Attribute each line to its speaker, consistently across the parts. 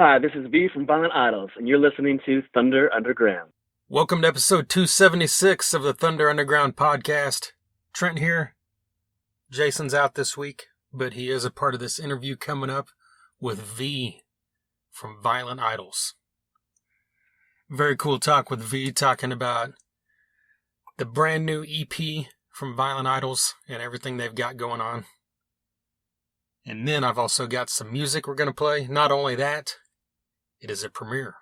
Speaker 1: Hi, this is V from Violent Idols, and you're listening to Thunder Underground.
Speaker 2: Welcome to episode 276 of the Thunder Underground podcast. Trent here. Jason's out this week, but he is a part of this interview coming up with V from Violent Idols. Very cool talk with V, talking about the brand new EP from Violent Idols and everything they've got going on. And then I've also got some music we're going to play. Not only that, it is a premiere.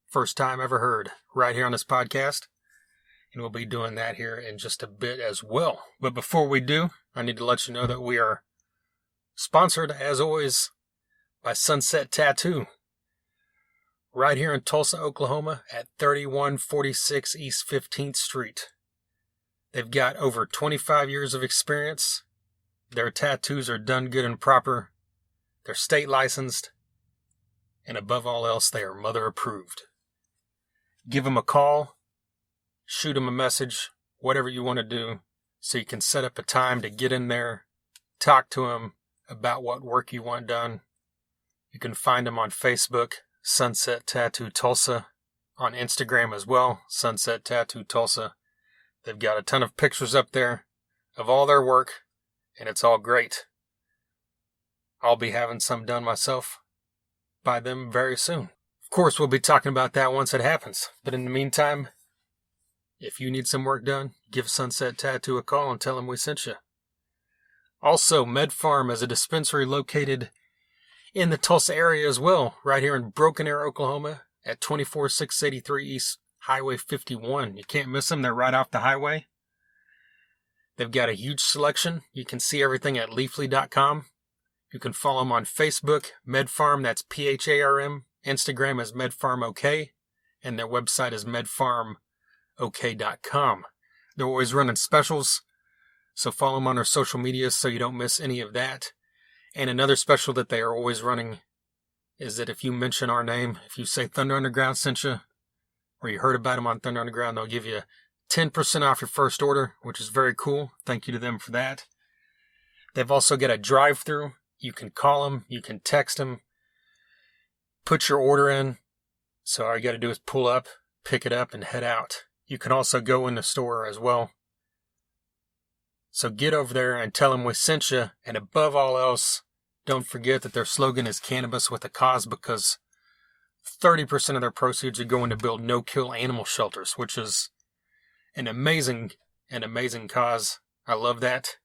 Speaker 2: First time ever heard right here on this podcast. And we'll be doing that here in just a bit as well. But before we do, I need to let you know that we are sponsored, as always, by Sunset Tattoo. Right here in Tulsa, Oklahoma at 3146 East 15th Street. They've got over 25 years of experience. Their tattoos are done good and proper. They're state licensed. And above all else, they are mother approved. Give them a call, shoot them a message, whatever you want to do, so you can set up a time to get in there, talk to them about what work you want done. You can find them on Facebook, Sunset Tattoo Tulsa, on Instagram as well, Sunset Tattoo Tulsa. They've got a ton of pictures up there of all their work, and it's all great. I'll be having some done myself by them very soon. Of course, we'll be talking about that once it happens. But in the meantime, if you need some work done, give Sunset Tattoo a call and tell them we sent you. Also, MedPharm is a dispensary located in the Tulsa area as well, right here in Broken Arrow, Oklahoma, at 24683 East Highway 51. You can't miss them. They're right off the highway. They've got a huge selection. You can see everything at leafly.com. You can follow them on Facebook, MedPharm, that's PHARM. Instagram is MedPharmOK, and their website is medpharmok.com. They're always running specials, so follow them on their social media so you don't miss any of that. And another special that they are always running is that if you mention our name, if you say Thunder Underground sent you, or you heard about them on Thunder Underground, they'll give you 10% off your first order, which is very cool. Thank you to them for that. They've also got a drive-thru. You can call them, you can text them, put your order in. So all you got to do is pull up, pick it up, and head out. You can also go in the store as well. So get over there and tell them we sent you. And above all else, don't forget that their slogan is Cannabis with a Cause, because 30% of their proceeds are going to build no-kill animal shelters, which is an amazing cause. I love that.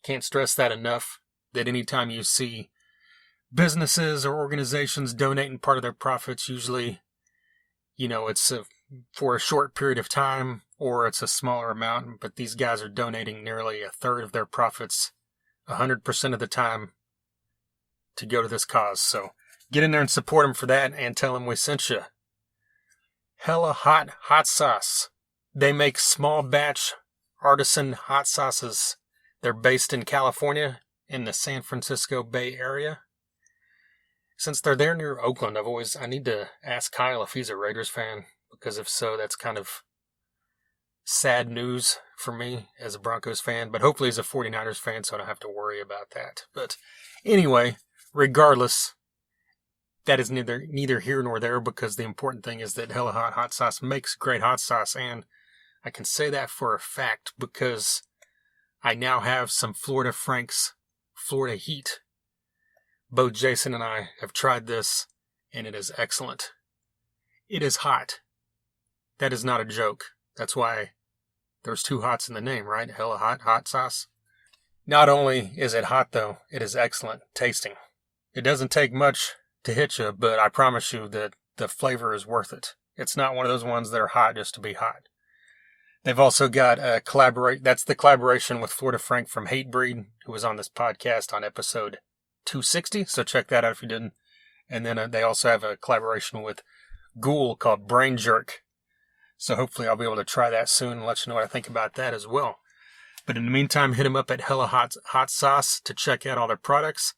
Speaker 2: Can't stress that enough, that anytime you see businesses or organizations donating part of their profits, usually, it's for a short period of time or it's a smaller amount, but these guys are donating nearly a third of their profits 100% of the time to go to this cause. So get in there and support them for that and tell them we sent you. Hella Hot Sauce. They make small batch artisan hot sauces. They're based in California in the San Francisco Bay Area. Since they're there near Oakland, I need to ask Kyle if he's a Raiders fan, because if so, that's kind of sad news for me as a Broncos fan, but hopefully he's a 49ers fan, so I don't have to worry about that. But anyway, regardless, that is neither here nor there, because the important thing is that Hella Hot Sauce makes great hot sauce, and I can say that for a fact because I now have some Florida Frank's Florida Heat. Both Jason and I have tried this, and it is excellent. It is hot. That is not a joke. That's why there's two hots in the name, right? Hella hot sauce. Not only is it hot, though, it is excellent tasting. It doesn't take much to hit you, but I promise you that the flavor is worth it. It's not one of those ones that are hot just to be hot. They've also got a that's the collaboration with Florida Frank from Hatebreed, who was on this podcast on episode 260, so check that out if you didn't. And then they also have a collaboration with Ghoul called Brain Jerk. So hopefully I'll be able to try that soon and let you know what I think about that as well. But in the meantime, hit them up at Hella Hot Sauce to check out all their products.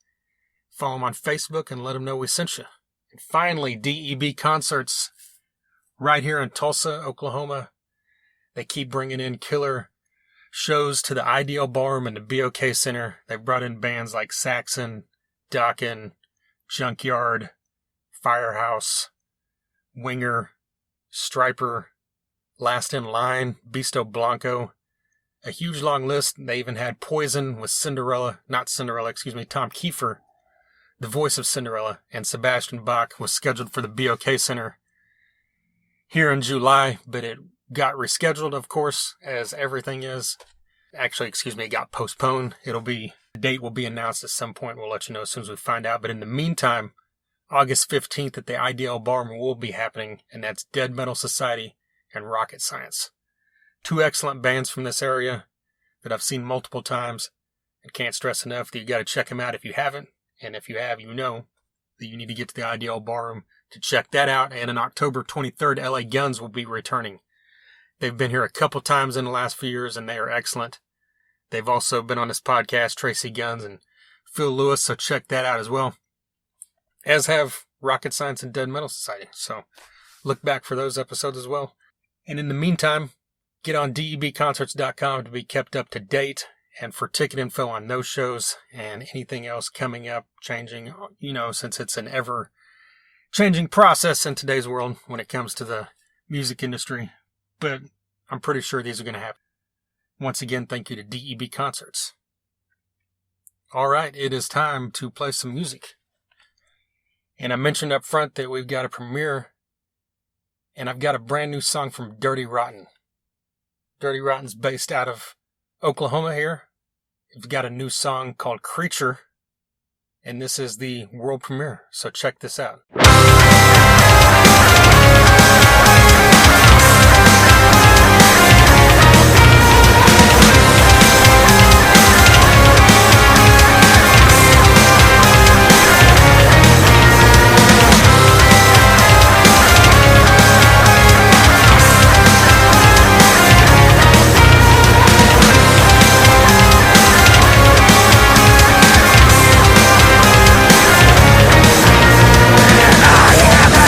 Speaker 2: Follow them on Facebook and let them know we sent you. And finally, DEB Concerts right here in Tulsa, Oklahoma. They keep bringing in killer shows to the Ideal Ballroom and the BOK Center. They've brought in bands like Saxon, Dokken, Junkyard, Firehouse, Winger, Striper, Last in Line, Beasto Blanco. A huge long list. They even had Poison with Tom Kiefer, the voice of Cinderella, and Sebastian Bach was scheduled for the BOK Center here in July, but it got rescheduled, of course, as everything is. Actually, it got postponed. The date will be announced at some point. We'll let you know as soon as we find out. But in the meantime, August 15th at the IDL Ballroom will be happening, and that's Dead Metal Society and Rocket Science. Two excellent bands from this area that I've seen multiple times and can't stress enough that you got to check them out if you haven't. And if you have, you know that you need to get to the IDL Ballroom to check that out. And on October 23rd, LA Guns will be returning. They've been here a couple times in the last few years, and they are excellent. They've also been on this podcast, Tracy Guns and Phil Lewis, so check that out as well. As have Rocket Science and Dead Metal Society. So look back for those episodes as well. And in the meantime, get on debconcerts.com to be kept up to date and for ticket info on those shows and anything else coming up, changing, since it's an ever-changing process in today's world when it comes to the music industry. But I'm pretty sure these are going to happen. Once again, thank you to DEB Concerts. All right, it is time to play some music. And I mentioned up front that we've got a premiere, and I've got a brand new song from Dirty Rotten. Dirty Rotten's based out of Oklahoma here. We've got a new song called Creature, and this is the world premiere, so check this out.
Speaker 3: I am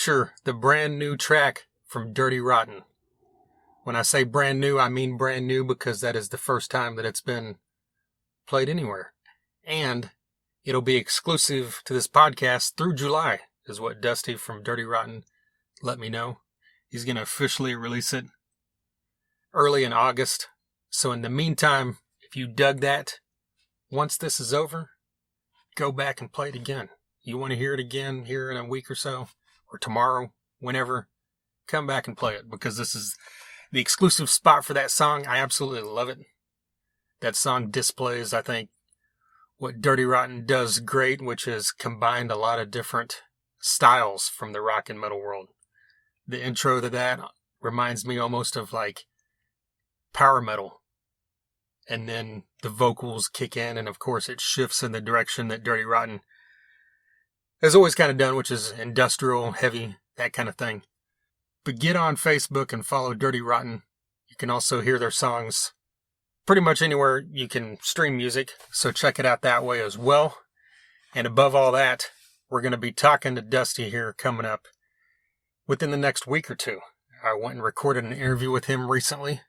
Speaker 2: feature the brand new track from Dirty Rotten. When I say brand new, I mean brand new because that is the first time that it's been played anywhere. And it'll be exclusive to this podcast through July, is what Dusty from Dirty Rotten let me know. He's going to officially release it early in August. So in the meantime, if you dug that, once this is over, go back and play it again. You want to hear it again here in a week or so, or tomorrow, whenever, come back and play it, because this is the exclusive spot for that song. I absolutely love it. That song displays, I think, what Dirty Rotten does great, which is combined a lot of different styles from the rock and metal world. The intro to that reminds me almost of like power metal. And then the vocals kick in, and of course it shifts in the direction that Dirty Rotten has always kind of done, which is industrial, heavy, that kind of thing. But get on Facebook and follow Dirty Rotten. You can also hear their songs pretty much anywhere you can stream music, so check it out that way as well. And above all that, we're going to be talking to Dusty here coming up within the next week or two. I went and recorded an interview with him recently,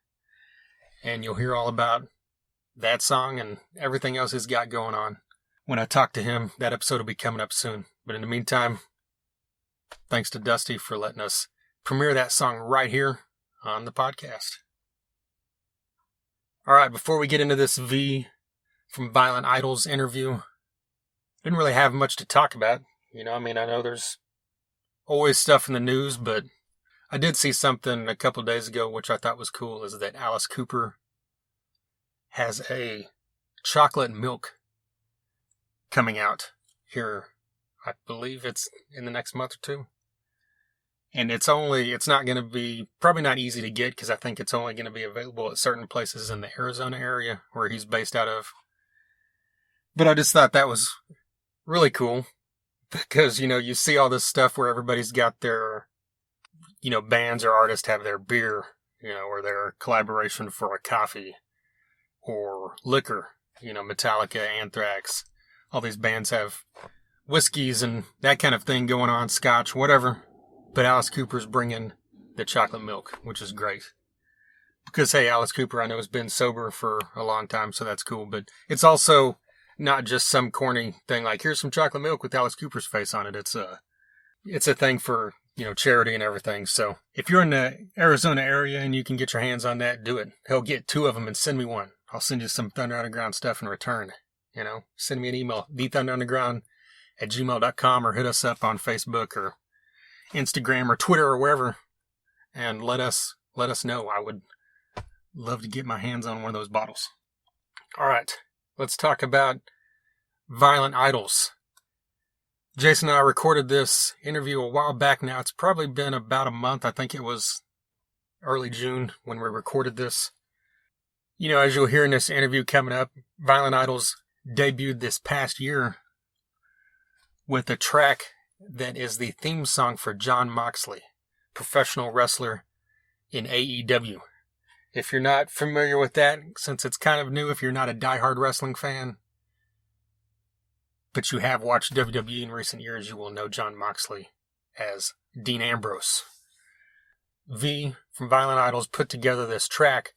Speaker 2: and you'll hear all about that song and everything else he's got going on. When I talk to him, that episode will be coming up soon. But in the meantime, thanks to Dusty for letting us premiere that song right here on the podcast. All right, before we get into this V from Violent Idols interview, didn't really have much to talk about. I know there's always stuff in the news, but I did see something a couple days ago, which I thought was cool, is that Alice Cooper has a chocolate milk coming out here. I believe it's in the next month or two. And it's not going to be, probably not easy to get, because I think it's only going to be available at certain places in the Arizona area where he's based out of. But I just thought that was really cool, because, you see all this stuff where everybody's got their, bands or artists have their beer, or their collaboration for a coffee or liquor, Metallica, Anthrax. All these bands have whiskeys and that kind of thing going on, scotch, whatever. But Alice Cooper's bringing the chocolate milk, which is great. Because, hey, Alice Cooper, I know, has been sober for a long time, so that's cool. But it's also not just some corny thing like, here's some chocolate milk with Alice Cooper's face on it. It's a thing for, charity and everything. So if you're in the Arizona area and you can get your hands on that, do it. Hell, get 2 of them and send me one. I'll send you some Thunder Underground stuff in return. Send me an email, thethunderunderground@gmail.com, or hit us up on Facebook or Instagram or Twitter or wherever, and let us know. I would love to get my hands on one of those bottles. All right, let's talk about Violent Idols. Jason and I recorded this interview a while back now. It's probably been about a month. I think it was early June when we recorded this. As you'll hear in this interview coming up, Violent Idols debuted this past year with a track that is the theme song for Jon Moxley, professional wrestler in AEW. If you're not familiar with that, since it's kind of new, if you're not a diehard wrestling fan, but you have watched WWE in recent years, you will know Jon Moxley as Dean Ambrose. V from Violent Idols put together this track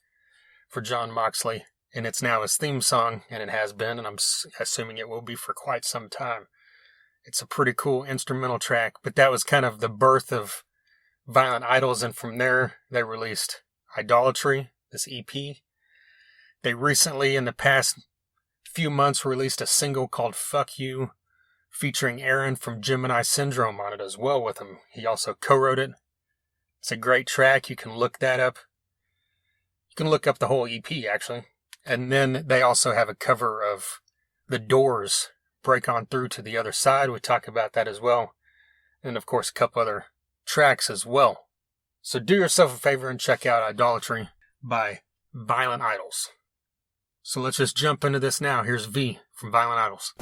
Speaker 2: for Jon Moxley, and it's now his theme song, and it has been, and I'm assuming it will be for quite some time. It's a pretty cool instrumental track, but that was kind of the birth of Violent Idols, and from there, they released Idolatry, this EP. They recently, in the past few months, released a single called Fuck You, featuring Aaron from Gemini Syndrome on it as well with him. He also co-wrote it. It's a great track. You can look that up. You can look up the whole EP, actually. And then they also have a cover of The Doors' Break On Through to the Other Side. We talk about that as well. And, of course, a couple other tracks as well. So do yourself a favor and check out Idolatry by Violent Idols. So let's just jump into this now. Here's V from Violent Idols.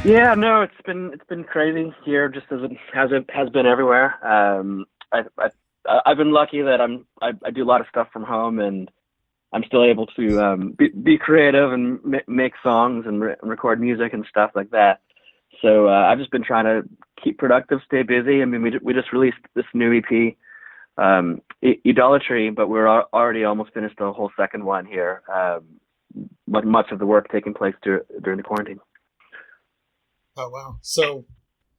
Speaker 1: Yeah, no, it's been crazy here, just as it has been everywhere. I've been lucky that I do a lot of stuff from home, and I'm still able to be creative and make songs and record music and stuff like that. So I've just been trying to keep productive, stay busy. I mean, we just released this new EP, Idolatry, but we're already almost finished the whole second one here. Much of the work taking place during the quarantine.
Speaker 2: Oh, wow. So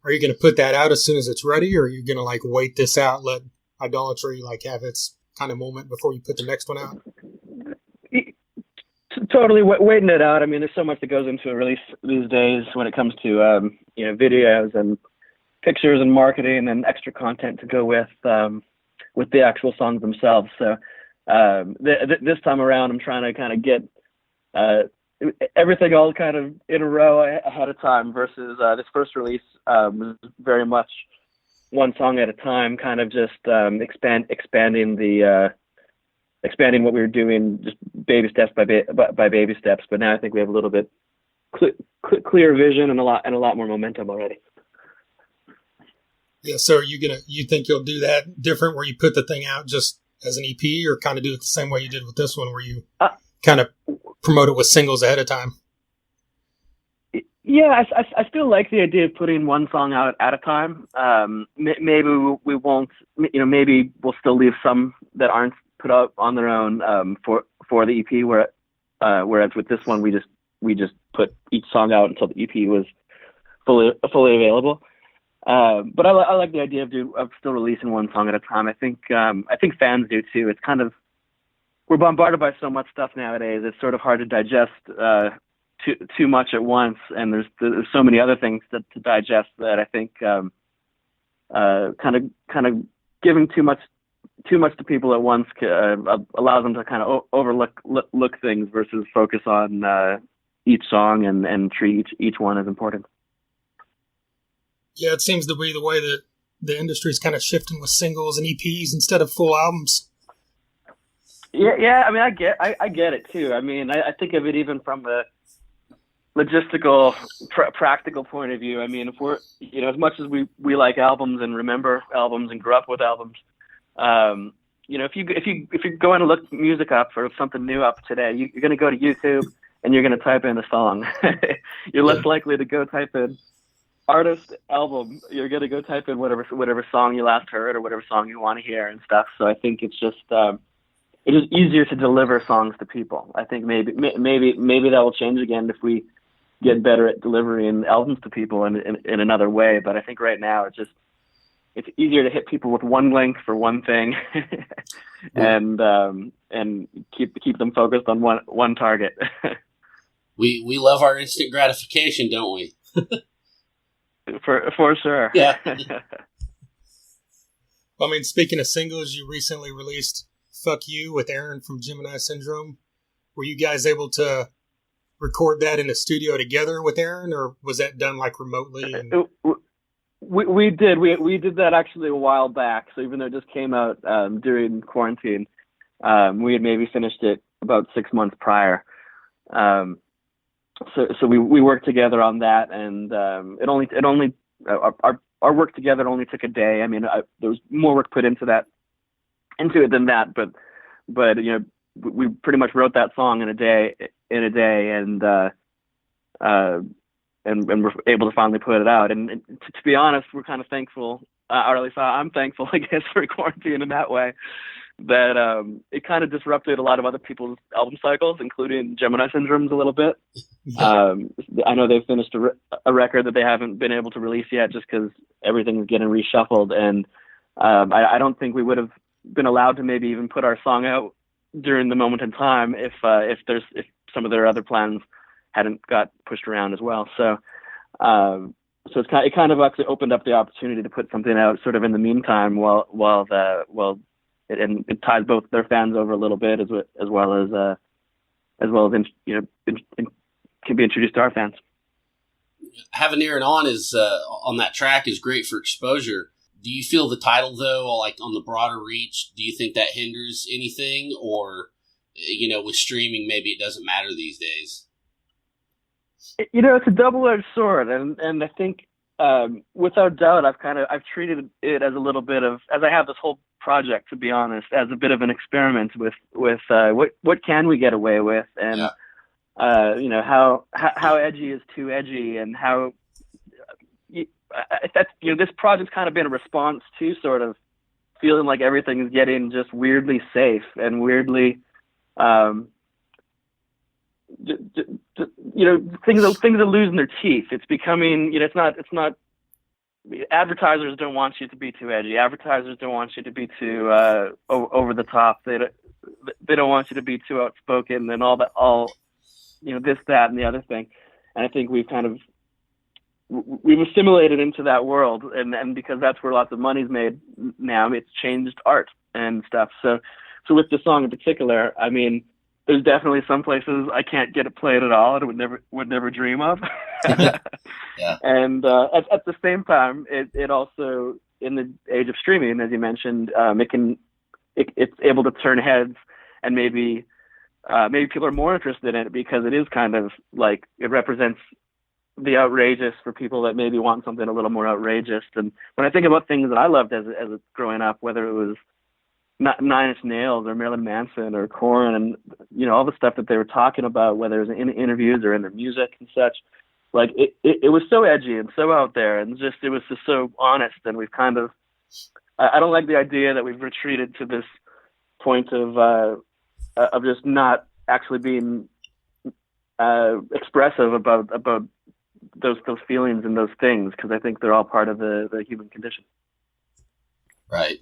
Speaker 2: are you going to put that out as soon as it's ready, or are you going to like wait this out, let Idolatry like have its kind of moment before you put the next one out?
Speaker 1: Totally waiting it out. I mean, there's so much that goes into a release these days when it comes to videos and pictures and marketing and extra content to go with the actual songs themselves. So this time around, I'm trying to kind of get everything all kind of in a row ahead of time versus this first release was very much one song at a time, kind of just expanding what we were doing, just baby steps by baby steps. But now I think we have a little bit clear vision and a lot more momentum already.
Speaker 2: Yeah. So you think you'll do that different, where you put the thing out just as an EP, or kind of do it the same way you did with this one, where you kind of promote it with singles ahead of time?
Speaker 1: Yeah, I still like the idea of putting one song out at a time. Maybe we won't, maybe we'll still leave some that aren't put out on their own for the EP. Whereas with this one, we just put each song out until the EP was fully available. But I like the idea of still releasing one song at a time. I think fans do too. It's kind of, we're bombarded by so much stuff nowadays. It's sort of hard to digest too much at once, and there's so many other things to digest that I think kind of giving too much to people at once allows them to kind of overlook things versus focus on each song and treat each one as important.
Speaker 2: Yeah, it seems to be the way that the industry is kind of shifting with singles and EPs instead of full albums.
Speaker 1: Yeah. I mean, I get it too. I mean, I think of it even from the logistical, practical point of view. I mean, if we're, as much as we like albums and remember albums and grew up with albums, if you go in and look music up or something new up today, you're going to go to YouTube and you're going to type in a song. You're less likely to go type in artist, album. You're going to go type in whatever song you last heard or whatever song you want to hear and stuff. So I think it's just easier to deliver songs to people. I think maybe that will change again if we get better at delivering albums to people in another way. But I think right now it's easier to hit people with one link for one thing, and keep them focused on one target.
Speaker 3: We love our instant gratification, don't we?
Speaker 1: For sure.
Speaker 3: Yeah.
Speaker 2: I mean, speaking of singles, you recently released "Fuck You" with Aaron from Gemini Syndrome. Were you guys able to record that in the studio together with Aaron, or was that done like remotely?
Speaker 1: We did. We did that actually a while back. So even though it just came out during quarantine, we had maybe finished it about 6 months prior. So we worked together on that, and our work together only took a day. I mean, there was more work put into it than that, but we pretty much wrote that song in a day, and we're able to finally put it out. And to be honest, we're kind of thankful, or at least I'm thankful, I guess, for quarantine in that way, that it kind of disrupted a lot of other people's album cycles, including Gemini Syndrome's a little bit. I know they've finished a record that they haven't been able to release yet just because everything is getting reshuffled. And I don't think we would have been allowed to maybe even put our song out during the moment in time if some of their other plans hadn't got pushed around as well. So it kind of actually opened up the opportunity to put something out sort of in the meantime while it ties both their fans over a little bit as well as can be introduced to our fans.
Speaker 3: Having Aaron on that track is great for exposure. Do you feel the title, though, like on the broader reach, do you think that hinders anything? Or, with streaming, maybe it doesn't matter these days?
Speaker 1: It's a double-edged sword, and I think without doubt, I've treated it as a little bit of, as I have this whole project, to be honest, as a bit of an experiment with what can we get away with, and
Speaker 3: Yeah.
Speaker 1: how edgy is too edgy, and how that's this project's kind of been a response to sort of feeling like everything is getting just weirdly safe and weirdly things are losing their teeth. It's becoming, it's not advertisers don't want you to be too edgy. Advertisers don't want you to be too over the top. They don't want you to be too outspoken and all this, that, and the other thing. And I think we've assimilated into that world, and because that's where lots of money's made now, it's changed art and stuff. So with the song in particular, I mean, there's definitely some places I can't get it played at all, and would never dream of.
Speaker 3: Yeah.
Speaker 1: And at the same time, it also, in the age of streaming, as you mentioned, it's able to turn heads, and maybe people are more interested in it because it is kind of like it represents the outrageous for people that maybe want something a little more outrageous. And when I think about things that I loved as growing up, whether it was Nine Inch Nails or Marilyn Manson or Korn, and all the stuff that they were talking about, whether it was in interviews or in their music and such, like it was so edgy and so out there, and it was just so honest. And we've kind of, I don't like the idea that we've retreated to this point of just not actually being expressive about those feelings and those things, because I think they're all part of the human condition.
Speaker 3: Right.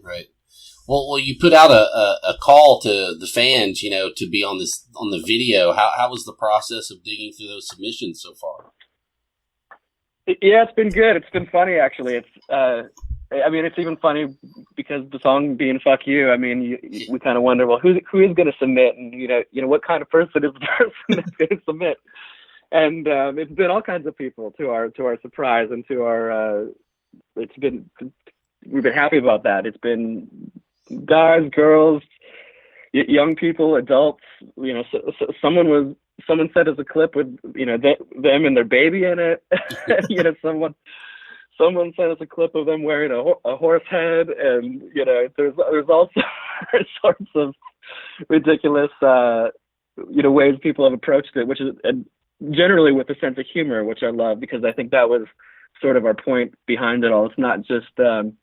Speaker 3: Well, you put out a call to the fans, to be on the video. How was the process of digging through those submissions so far?
Speaker 1: Yeah, it's been good. It's been funny, actually. It's even funny because the song being "Fuck You." I mean, we kind of wonder, well, who is going to submit, and what kind of person is the person that's going to submit? And it's been all kinds of people, to our surprise, and to our we've been happy about that. It's been guys, girls, young people, adults. Someone sent us a clip with them and their baby in it. Someone sent us a clip of them wearing a horse head, and there's all sorts of ridiculous ways people have approached it, which is generally with a sense of humor, which I love, because I think that was sort of our point behind it all. It's not just the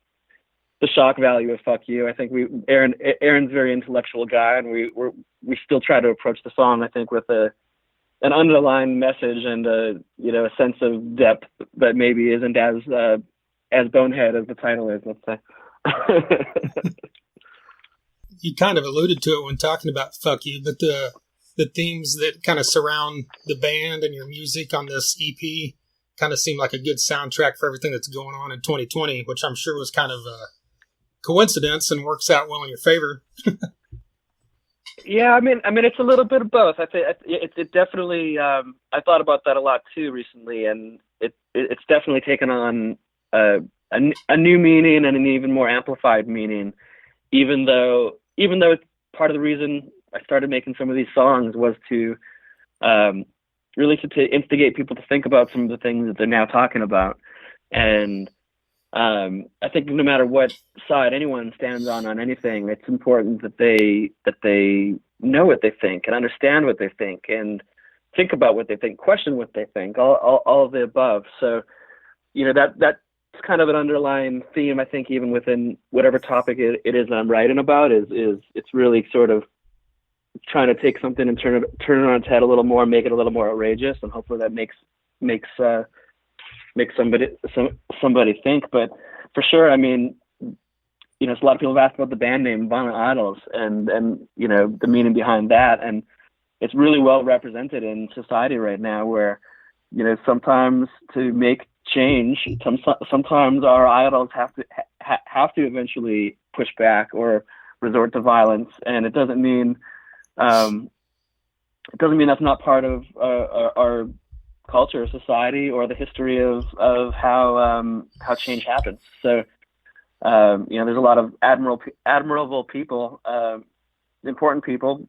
Speaker 1: shock value of "Fuck You." I think Aaron's a very intellectual guy, and we still try to approach the song, I think, with an underlying message and a sense of depth that maybe isn't as bonehead as the title is, let's say.
Speaker 2: You kind of alluded to it when talking about "Fuck You," but the themes that kind of surround the band and your music on this EP kind of seem like a good soundtrack for everything that's going on in 2020, which I'm sure was kind of a coincidence and works out well in your favor.
Speaker 1: Yeah, I mean, it's a little bit of both. I think it definitely. I thought about that a lot too recently, and it's definitely taken on a new meaning and an even more amplified meaning. Even though it's part of the reason I started making some of these songs was to really to instigate people to think about some of the things that they're now talking about. And I think no matter what side anyone stands on anything, it's important that they know what they think and understand what they think and think about what they think, question what they think, all of the above. So, that's kind of an underlying theme, I think, even within whatever topic it is that I'm writing about, is it's really sort of trying to take something and turn it on its head a little more, make it a little more outrageous, and hopefully that makes somebody think. But for sure, I mean, a lot of people have asked about the band name Violent Idols and the meaning behind that, and it's really well represented in society right now, where sometimes to make change, sometimes our idols have to eventually push back or resort to violence, and it doesn't mean that's not part of our culture, society, or the history of how change happens. So there's a lot of admirable people, important people,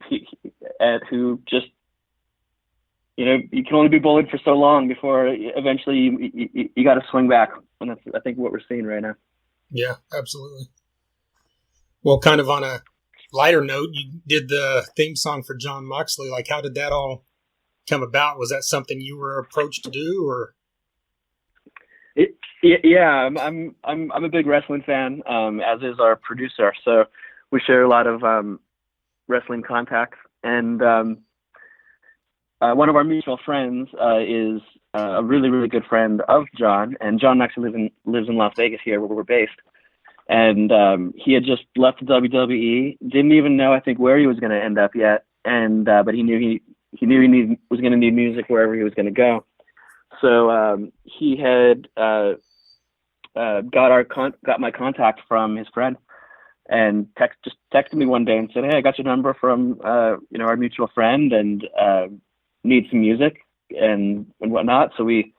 Speaker 1: who just you can only be bullied for so long before eventually you got to swing back, and that's I think what we're seeing right now.
Speaker 2: Yeah, absolutely. Well, kind of on a lighter note, you did the theme song for Jon Moxley. Like, how did that all come about? Was that something you were approached to do, or?
Speaker 1: Yeah, I'm a big wrestling fan, as is our producer. So we share a lot of wrestling contacts, and one of our mutual friends is a really, really good friend of Jon, and Jon actually lives in Las Vegas here, where we're based. And he had just left the WWE, didn't even know, I think, where he was going to end up yet, and but he knew he was going to need music wherever he was going to go. So he had got my contact from his friend, and just texted me one day and said, "Hey, I got your number from our mutual friend, and need some music and whatnot." So we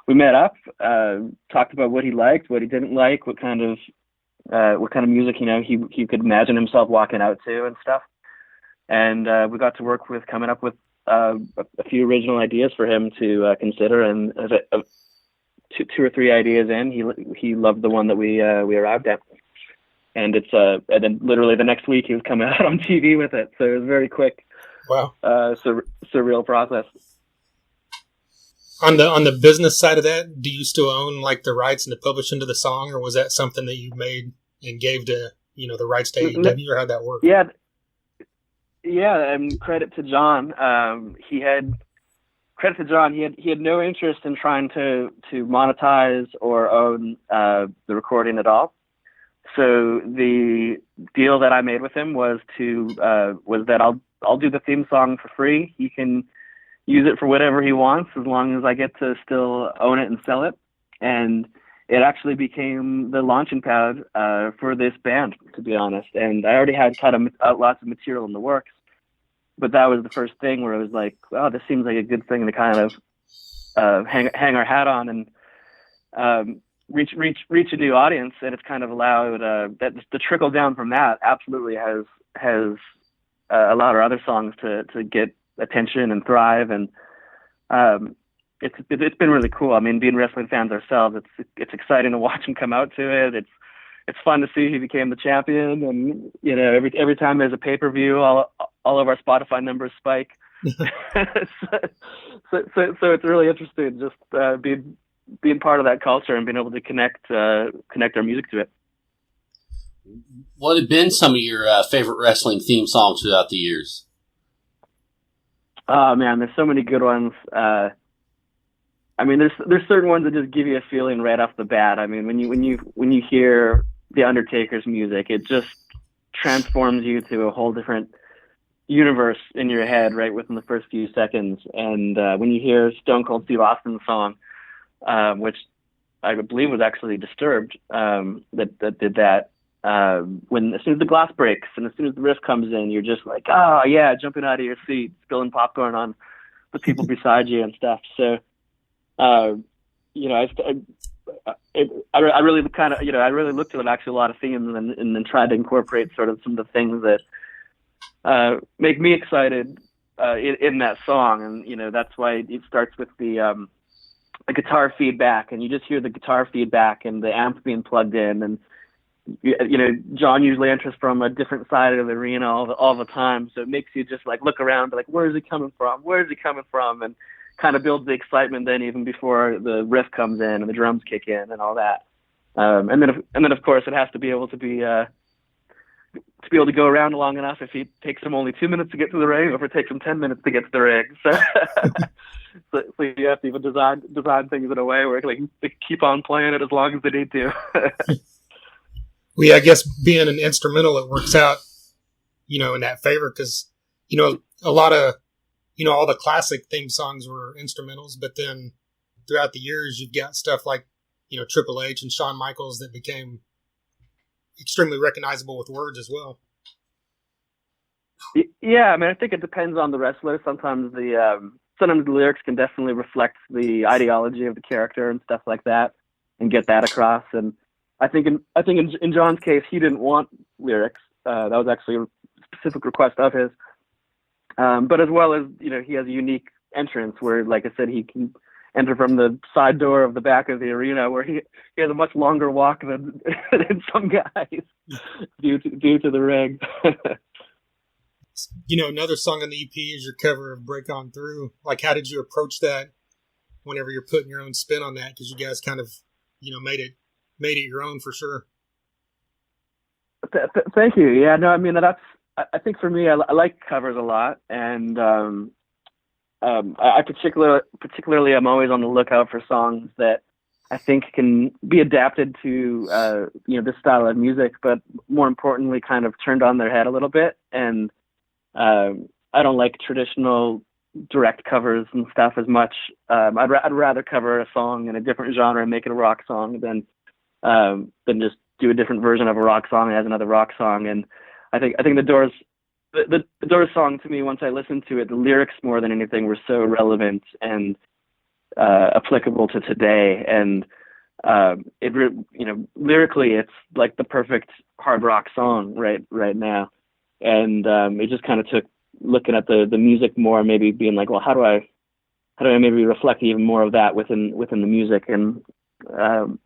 Speaker 1: met up, talked about what he liked, what he didn't like, what kind of music he could imagine himself walking out to and stuff. And we got to work with coming up with a few original ideas for him to consider. And two or three ideas in, he loved the one that we arrived at. And it's and then literally the next week he was coming out on TV with it. So it was very quick.
Speaker 2: Wow.
Speaker 1: Surreal process.
Speaker 2: On the business side of that, do you still own like the rights and the publishing to the song, or was that something that you made and gave to the rights to AEW, or how'd that work?
Speaker 1: Yeah. And credit to Jon. He had no interest in trying to monetize or own the recording at all. So the deal that I made with him was that I'll do the theme song for free. He can use it for whatever he wants, as long as I get to still own it and sell it. And it actually became the launching pad for this band, to be honest. And I already had kind of lots of material in the works, but that was the first thing where I was like, "Oh, this seems like a good thing to kind of hang our hat on and reach a new audience." And it's kind of allowed that the trickle down from that absolutely has allowed our other songs to get attention and thrive. And it's been really cool. I mean, being wrestling fans ourselves, it's exciting to watch him come out to it. It's fun to see he became the champion, and every time there's a pay-per-view, all of our Spotify numbers spike. so it's really interesting just being part of that culture and being able to connect our music to it.
Speaker 3: What have been some of your favorite wrestling theme songs throughout the years?
Speaker 1: Oh man, there's so many good ones. I mean, there's certain ones that just give you a feeling right off the bat. I mean, when you hear the Undertaker's music, it just transforms you to a whole different universe in your head right within the first few seconds. And when you hear Stone Cold Steve Austin's song, which I believe was actually Disturbed, that did that. As soon as the glass breaks and as soon as the riff comes in, you're just like, oh yeah, jumping out of your seat, spilling popcorn on the people beside you and stuff. So, I really kind of, I really looked at actually a lot of themes and then tried to incorporate sort of some of the things that make me excited in that song. And that's why it starts with the guitar feedback, and you just hear the guitar feedback and the amp being plugged in. And Jon usually enters from a different side of the arena all the time, so it makes you just like look around, like, where is he coming from? Where is he coming from? And kind of builds the excitement then, even before the riff comes in and the drums kick in and all that. And then of course it has to be able to go around long enough if it takes him only 2 minutes to get to the ring, or if it takes him 10 minutes to get to the ring. So, so you have to even design things in a way where they keep on playing it as long as they need to.
Speaker 2: Well, yeah, I guess being an instrumental, it works out, in that favor, because, a lot of, all the classic theme songs were instrumentals, but then throughout the years, you've got stuff like, Triple H and Shawn Michaels that became extremely recognizable with words as well.
Speaker 1: Yeah, I mean, I think it depends on the wrestler. Sometimes the lyrics can definitely reflect the ideology of the character and stuff like that, and get that across. And I think in Jon's case, he didn't want lyrics. That was actually a specific request of his. But as well as he has a unique entrance where, like I said, he can enter from the side door of the back of the arena, where he has a much longer walk than some guys due to the rig.
Speaker 2: Another song on the EP is your cover of "Break On Through." Like, how did you approach that? Whenever you're putting your own spin on that, because you guys kind of, made it your own for sure.
Speaker 1: Thank you. Yeah, no, I mean, I think for me, I like covers a lot, and I particularly am always on the lookout for songs that I think can be adapted to this style of music, but more importantly, kind of turned on their head a little bit. And I don't like traditional direct covers and stuff as much. I'd rather cover a song in a different genre and make it a rock song than just do a different version of a rock song as another rock song. And I think the Doors, the Doors song, to me, once I listened to it, the lyrics more than anything were so relevant and applicable to today. And lyrically, it's like the perfect hard rock song right now. And it just kind of took looking at the music more, maybe being like, well, how do I maybe reflect even more of that within the music and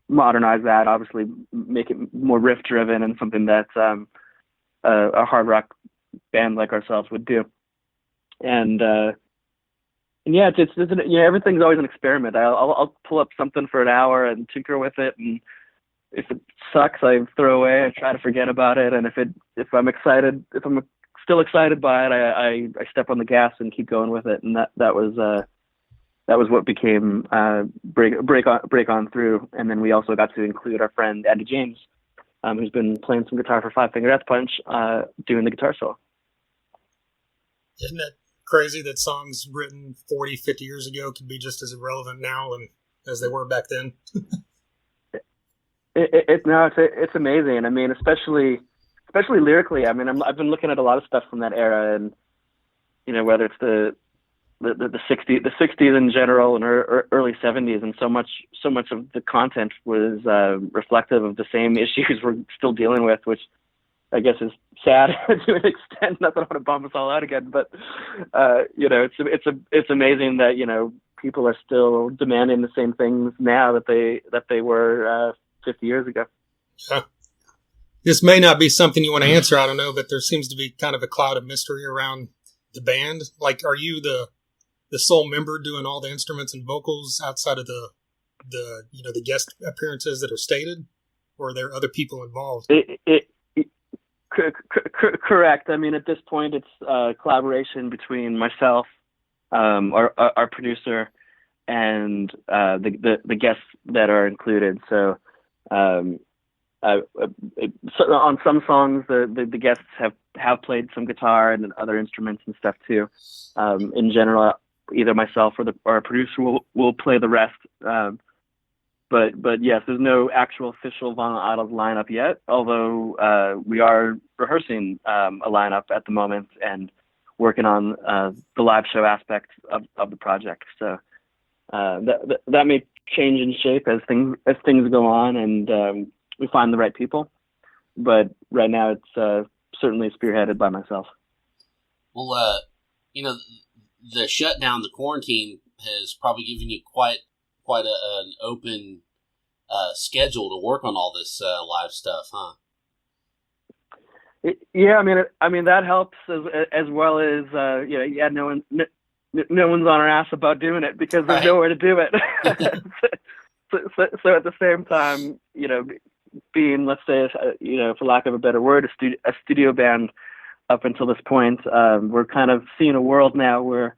Speaker 1: modernize that, obviously make it more riff driven and something that a hard rock band like ourselves would do. And yeah, it's everything's always an experiment. I'll pull up something for an hour and tinker with it, and if it sucks, I throw away. I try to forget about it, and if I'm still excited by it, I step on the gas and keep going with it. And that was what became Break On Through. And then we also got to include our friend Andy James, who's been playing some guitar for Five Finger Death Punch, doing the guitar solo.
Speaker 2: Isn't that crazy that songs written 40, 50 years ago can be just as irrelevant now as they were back then?
Speaker 1: It's amazing. I mean, especially lyrically. I mean, I've been looking at a lot of stuff from that era, and whether it's the 60s in general and early 70s, and so much of the content was reflective of the same issues we're still dealing with, which I guess is sad to an extent. Not that I want to bum us all out again, but it's amazing that people are still demanding the same things now that they were 50 years ago.
Speaker 2: Yeah. This may not be something you want to answer, I don't know, but there seems to be kind of a cloud of mystery around the band. Like, are you the sole member doing all the instruments and vocals outside of the guest appearances that are stated, or are there other people involved?
Speaker 1: Correct. I mean, at this point, it's collaboration between myself, our producer, and the guests that are included. So, on some songs, the guests have played some guitar and other instruments and stuff too. In general, either myself or our producer will play the rest. But yes, there's no actual official Vinyl Idols lineup yet, although we are rehearsing a lineup at the moment and working on the live show aspect of the project. So that may change in shape as things go on and we find the right people. But right now, it's certainly spearheaded by myself.
Speaker 3: Well, the shutdown, the quarantine, has probably given you quite an open schedule to work on all this live stuff, huh?
Speaker 1: Yeah, I mean that helps as well as no one's on our ass about doing it because there's nowhere to do it. so at the same time, being, let's say, for lack of a better word, a studio band up until this point, we're kind of seeing a world now where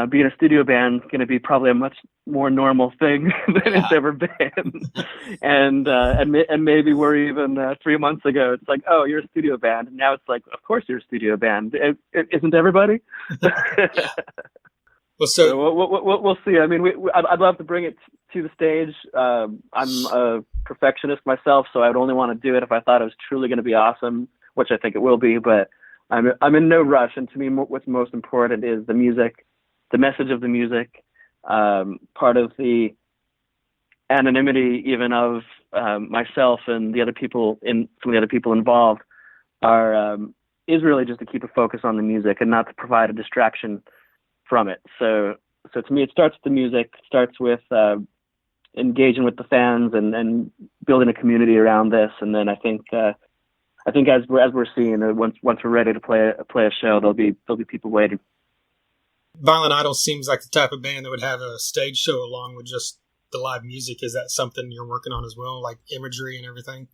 Speaker 1: being a studio band is going to be probably a much more normal thing than it's ever been. and maybe we're even 3 months ago, it's like, oh, you're a studio band. And now it's like, of course you're a studio band. Isn't everybody?
Speaker 2: Well, so
Speaker 1: we'll see. I mean, I'd love to bring it to the stage. I'm a perfectionist myself, so I would only want to do it if I thought it was truly going to be awesome, which I think it will be. But I'm in no rush. And to me, what's most important is the music, the message of the music, part of the anonymity even of myself and the other people some of the other people involved is really just to keep a focus on the music and not to provide a distraction from it. So to me, it starts with the music, starts with engaging with the fans and building a community around this. And then I think as we're seeing, once we're ready to play a show, there'll be people waiting.
Speaker 2: Violent Idols seems like the type of band that would have a stage show along with just the live music. Is that something you're working on as well, like imagery and everything?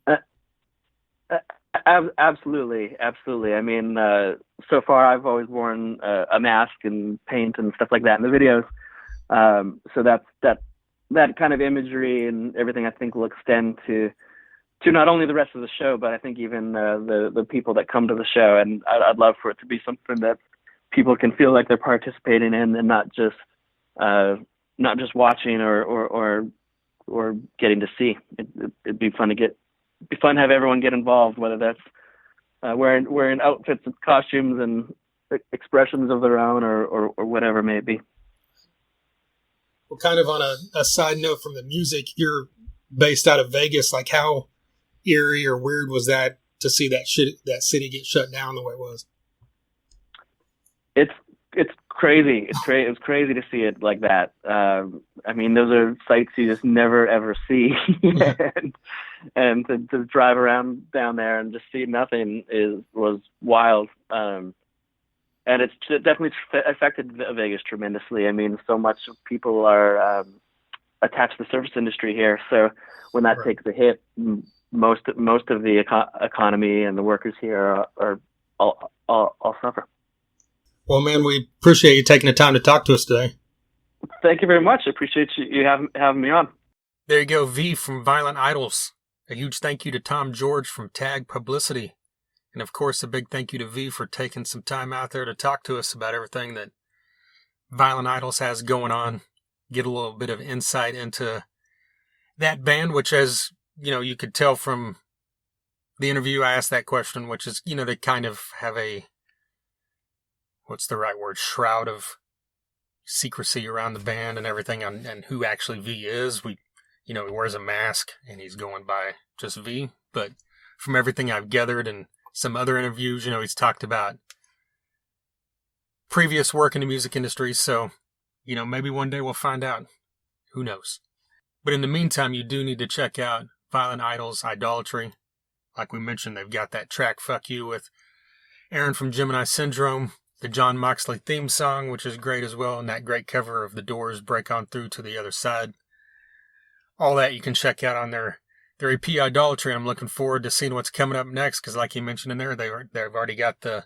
Speaker 1: Absolutely. I mean, so far I've always worn a mask and paint and stuff like that in the videos. So that kind of imagery and everything, I think, will extend to not only the rest of the show, but I think even the people that come to the show. And I'd love for it to be something that people can feel like they're participating in, and not just watching or getting to see. It'd be fun to have everyone get involved, whether that's wearing outfits and costumes and expressions of their own or whatever it may be.
Speaker 2: Well, kind of on a side note from the music, you're based out of Vegas. Like, how eerie or weird was that to see that city get shut down the way it was?
Speaker 1: It's crazy. It was crazy to see it like that. I mean, those are sights you just never ever see, and to drive around down there and just see nothing was wild. And it's definitely affected Vegas tremendously. I mean, so much people are attached to the service industry here, so when that takes a hit, most of the economy and the workers here are all suffer.
Speaker 2: Well, man, we appreciate you taking the time to talk to us today.
Speaker 1: Thank you very much. I appreciate you having me on.
Speaker 2: There you go, V from Violent Idols. A huge thank you to Tom George from Tag Publicity. And of course, a big thank you to V for taking some time out there to talk to us about everything that Violent Idols has going on. Get a little bit of insight into that band, which, as you could tell from the interview, I asked that question, which is, they kind of have a, what's the right word, shroud of secrecy around the band and everything and who actually V is. He wears a mask and he's going by just V. But from everything I've gathered and some other interviews, he's talked about previous work in the music industry. So, maybe one day we'll find out. Who knows? But in the meantime, you do need to check out Violent Idols' Idolatry. Like we mentioned, they've got that track, Fuck You, with Aaron from Gemini Syndrome. The John Moxley theme song, which is great as well, and that great cover of The Doors' Break On Through to the Other Side. All that you can check out on their EP Idolatry. I'm looking forward to seeing what's coming up next, because like you mentioned in there, they've already got the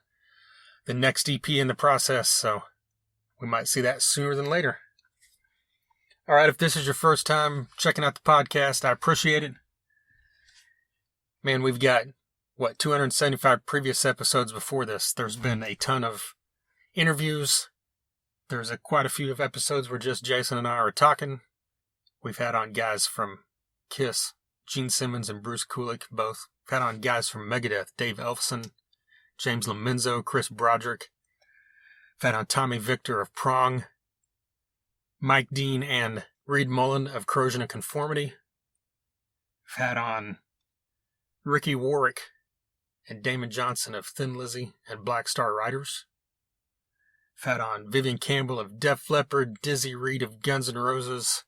Speaker 2: next EP in the process, so we might see that sooner than later. All right, if this is your first time checking out the podcast, I appreciate it. Man, we've got, 275 previous episodes before this. There's been a ton of interviews. There's quite a few of episodes where just Jason and I are talking. We've had on guys from Kiss, Gene Simmons and Bruce Kulick, both. We've had on guys from Megadeth, Dave Ellefson, James Lomenzo, Chris Broderick. We've had on Tommy Victor of Prong, Mike Dean and Reed Mullen of Corrosion of Conformity. We've had on Ricky Warwick and Damon Johnson of Thin Lizzy and Black Star Riders. I've had on Vivian Campbell of Def Leppard, Dizzy Reed of Guns N' Roses,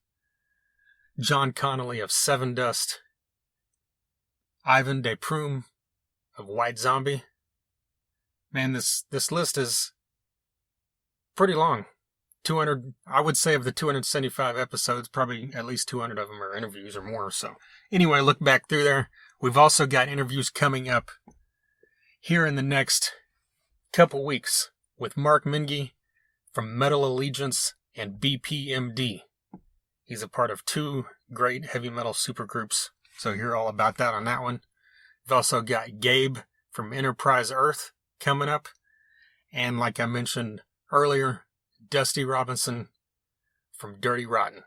Speaker 2: John Connolly of Seven Dust, Ivan De Prume of White Zombie. Man, this list is pretty long. 200, I would say of the 275 episodes, probably at least 200 of them are interviews or more. So anyway, look back through there. We've also got interviews coming up here in the next couple weeks with Mark Mingy from Metal Allegiance and BPMD. He's a part of two great heavy metal supergroups, so hear all about that on that one. We've also got Gabe from Enterprise Earth coming up, and like I mentioned earlier, Dusty Robinson from Dirty Rotten.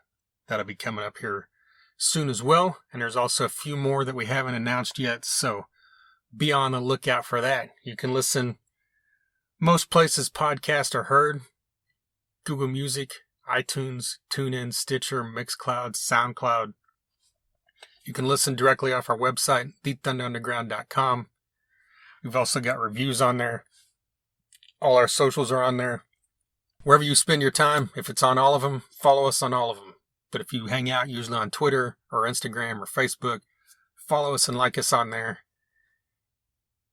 Speaker 2: That'll be coming up here soon as well, and there's also a few more that we haven't announced yet, so be on the lookout for that. You can listen most places podcasts are heard: Google Music, iTunes, TuneIn, Stitcher, Mixcloud, SoundCloud. You can listen directly off our website, TheThunderUnderground.com. We've also got reviews on there. All our socials are on there. Wherever you spend your time, if it's on all of them, follow us on all of them. But if you hang out usually on Twitter or Instagram or Facebook, follow us and like us on there.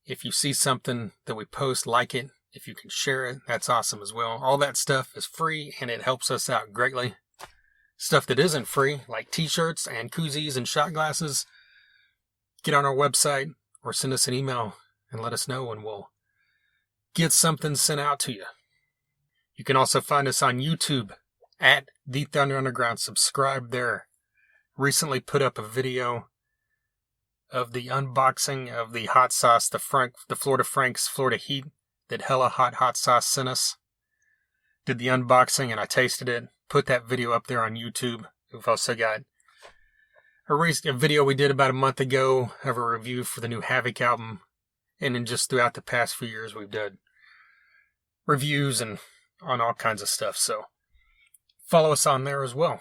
Speaker 2: If you see something that we post, like it. If you can share it, that's awesome as well. All that stuff is free and it helps us out greatly. Stuff that isn't free, like t-shirts and koozies and shot glasses, get on our website or send us an email and let us know and we'll get something sent out to you. You can also find us on YouTube at The Thunder Underground. Subscribe there. Recently put up a video of the unboxing of the hot sauce, the Florida Frank's Florida Heat that Hella Hot Sauce sent us. Did the unboxing and I tasted it. Put that video up there on YouTube. We've also got a video we did about a month ago of a review for the new Havoc album. And then just throughout the past few years, we've done reviews and on all kinds of stuff. So follow us on there as well.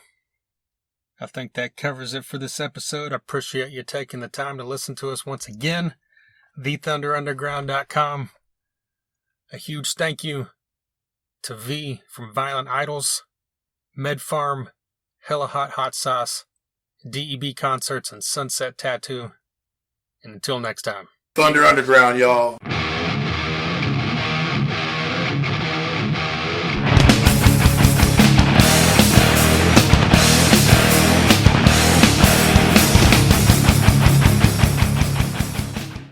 Speaker 2: I think that covers it for this episode. I appreciate you taking the time to listen to us once again. TheThunderUnderground.com. A huge thank you to V from Violent Idols, Med Farm, Hella Hot Sauce, DEB Concerts, and Sunset Tattoo. And until next time.
Speaker 4: Thunder Underground, y'all.